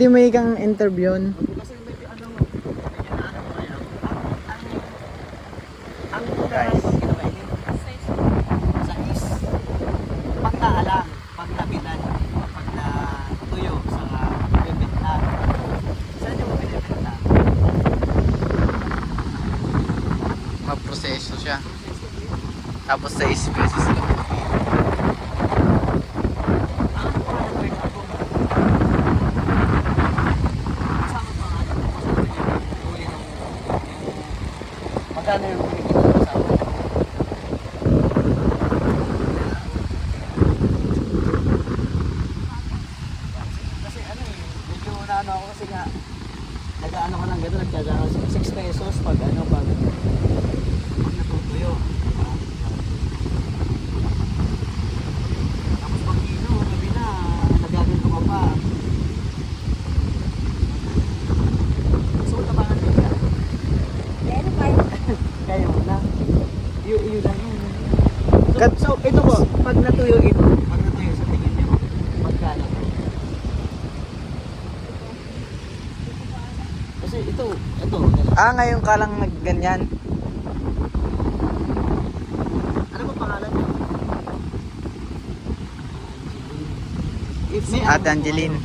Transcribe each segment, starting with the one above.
pwede may kang interview. Kasi may ano, ang guys, sa is, pag naalang, pag nabilan, pag natuyo sa bibenta, saan yung binibenta? Maproseso siya. Tapos 6 pesos lang. Magkano yung kinikita mo sa akin? Kasi ano eh, medyo naano ako kasi nga nag-ano ka lang gano'n, nagkada 6 pesos pag ano, pag natutuyo. Tapos pag kilo, gabi na, nagaganto ka pa. Gusto ko tabangan din ka. Kaya mo na. Iyo lang yun. So, ito po, pag natuyo ito, sa tingin niyo, magkano? Kasi ito. Ngayon ka lang nagganyan. Ano ba pangalan niyo? Ate Angeline.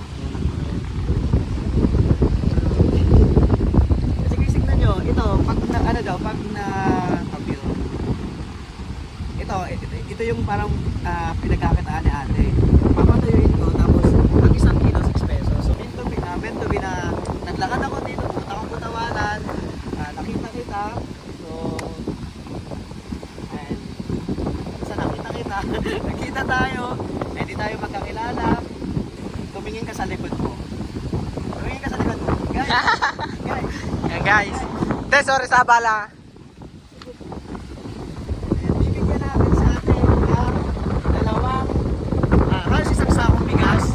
Kasi tignan nyo, ito, pag na, ano daw, pag na ito yung parang pinagkakitaan ni ate. Papatuyuin ko, tapos pag 1 kilo, 6 pesos. So, bento bina, naglakad ako dito, punta akong Kutawanan, nakita kita. So, and, sa nakita kita, nakita tayo, hindi tayo magkakilala. Tumingin ka sa likod mo. Guys! Yan guys. Te, sorry sa abala. Bibigyan natin sa atin ang dalawang halos isang sakong bigas.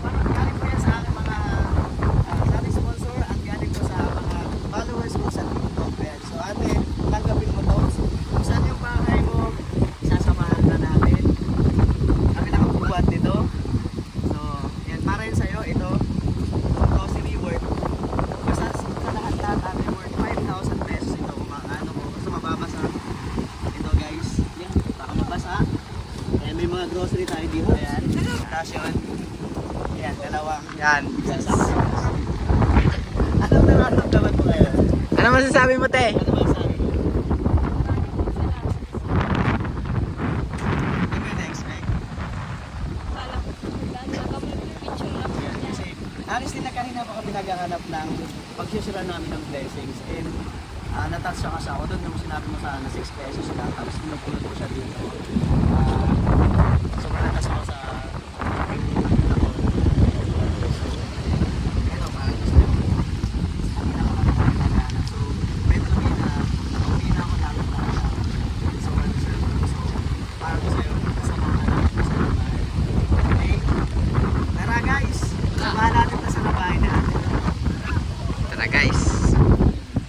Parang galing po yan sa aking mga sa ating sponsor at galing po sa mga followers ko sa TikTok. Ayan. So ate, tanggapin mo to. Kung saan yung bahay mo, sasamahan na natin. Kami nakabubuhat dito. So, yan para yun sa'yo. Ito, grocery worth. Basta sa lahat-lahat natin worth 5,000 pesos ito. Kung ano mo, basta mababasa. Ito guys, yan, baka mabasa. Ayan, may mga grocery tayo dito. Ayan, tapos yun. Ayan, dalawa. Yan. Anong nararamdaman mo ngayon? Ano masasabi mo, te? Ano ba sabi mo? Hindi ko na-expect. Ayan, kasi honestly na kanina pa kami naghahanap ng pagsusura namin ng blessings and natouch siya kasi ako doon nung sinabi mo sa 6 pesos lang tapos pinupulot ko siya dito. So manatas ako sa ito parang gusto ko. Hindi na ako nakakagana. So may talaga na nakauwi na ako namin para sa deserve ko. So para ko sa'yo kasama ka namin sa bahay. Okay? Tara guys! Samahan natin na sa bahay natin. Tara guys.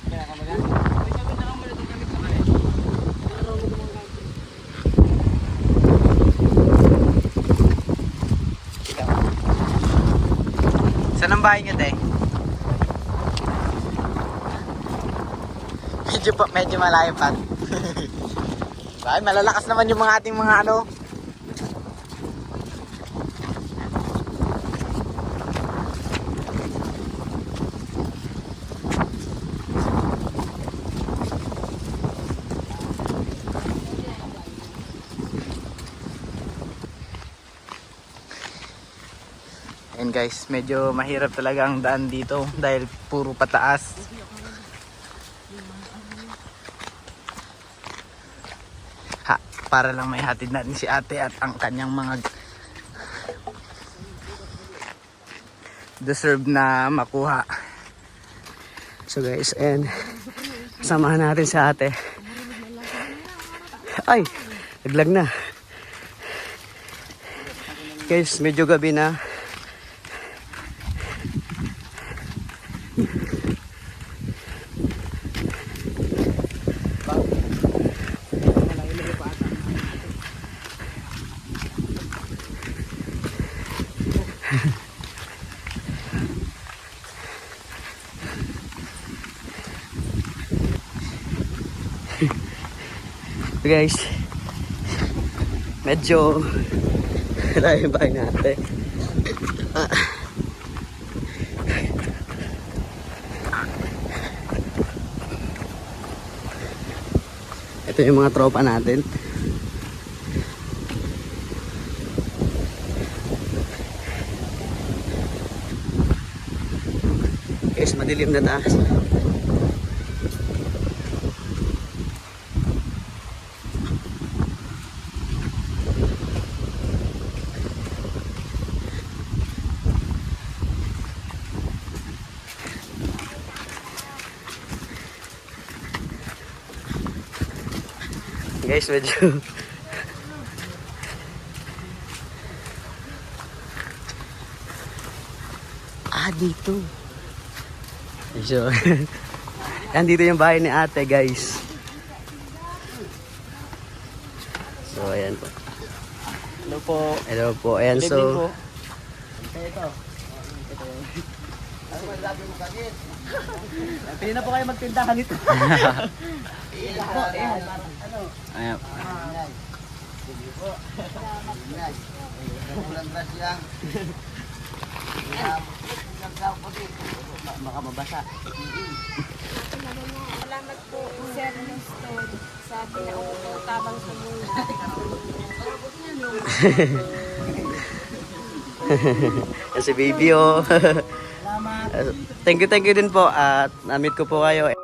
Kaya ka baga? May sabi na kamo na itong gamit na kayo. Araw mo itong mga Saan ang bahay niyo, te? Medyo malayo pa. Ay, malalakas naman yung mga ating mga ano. And guys, medyo mahirap talaga ang daan dito dahil puro pataas. Para lang may hatid natin si ate at ang kanyang mga deserve na makuha. So guys, and samahan natin si ate. Ay, naglag na. Guys, medyo gabi na. Guys, medyo layo yung bahay natin. Ito yung mga tropa natin. Guys, madilim na taas. Guys, medyo dito. So, yan dito yung bahay ni ate, guys. So, ayan po. Hello po. Hello po. Ayan, Good so evening po. ito. Ano ba sabi mo kagit? Pili na po kayo magtindahan ito. Ayan po, ayan. Ano? Ayan. Sige po. Ayan. Walang brush lang. Baka mabasa. Salamat po, Sir Nestor, sa pinaupo tabang sa mula. Si baby, oh. Salamat. Thank you din po at na-meet ko po kayo.